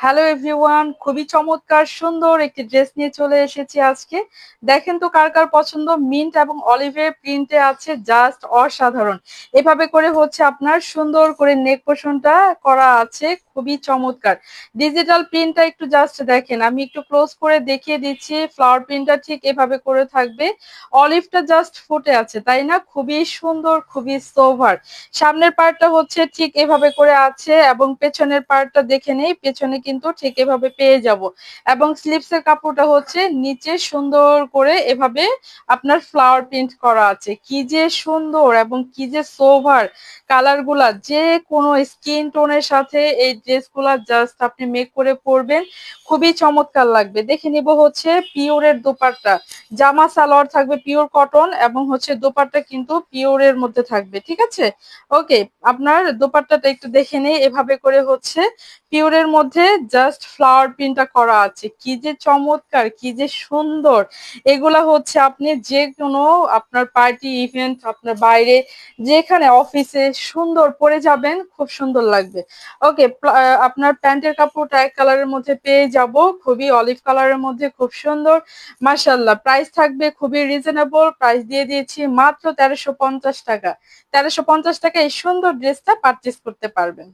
Hello everyone, খুবই চমৎকার সুন্দর একটি ড্রেস নিয়ে চলে এসেছি আজকে। দেখেন তো কার কার পছন্দ। মিন্ট এবং অলিভের প্রিন্টে আছে, জাস্ট অসাধারণ। এভাবে করে হচ্ছে আপনার সুন্দর করে নেক পোর্শনটা করা আছে, খুবই চমৎকার। ডিজিটাল প্রিন্টটা একটু জাস্ট দেখেন, আমি একটু ক্লোজ করে দেখিয়ে দিচ্ছি। ফ্লাওয়ার প্রিন্টটা ঠিক এভাবে করে থাকবে, অলিভটা জাস্ট ফুটে আছে, তাই না? খুবই সুন্দর, খুবই সোভার। সামনের পার্টটা হচ্ছে ঠিক এভাবে করে আছে এবং পেছনের পার্টটা দেখে নেই, পেছনে কিন্তু ঠিক এভাবে পেয়ে যাব। এবং স্লিভস এর কাপড়টা হচ্ছে নিচে সুন্দর করে এভাবে আপনার ফ্লাওয়ার প্রিন্ট করা আছে। কি যে সুন্দর এবং কি যে সোভার। কালার গুলা যে কোনো স্কিন টোনের সাথে এই ড্রেস গুলা জাস্ট আপনি মেক করে পরবেন, খুবই চমৎকার লাগবে। দেখে নিব হচ্ছে পিওরের দোপাট্টা। জামা সালোয়ার থাকবে পিওর কটন এবং হচ্ছে দোপাট্টা কিন্তু পিওরের মধ্যে থাকবে, ঠিক আছে? ওকে, আপনার দোপাট্টাটা একটু দেখে নেই। এভাবে করে হচ্ছে পিওরের মধ্যে জাস্ট ফ্লাওয়ার প্রিন্টটা করা আছে, কি যে চমৎকার, কি যে সুন্দর। এগুলা হচ্ছে আপনি যে কোনো আপনার পার্টি ইভেন্ট, আপনার বাইরে যেখানে অফিসে সুন্দর পরে যাবেন, খুব সুন্দর লাগবে। ওকে, আপনার প্যান্টের কাপড়টা এক কালারের মধ্যে পেয়ে যাব, খুবই অলিভ কালারের মধ্যে, খুব সুন্দর। মাশাআল্লাহ, প্রাইস থাকবে খুবই রিজনেবল, প্রাইস দিয়ে দিয়েছি মাত্র 1350 টাকা। 1350 টাকা এই সুন্দর ড্রেসটা পারচেজ করতে পারবেন।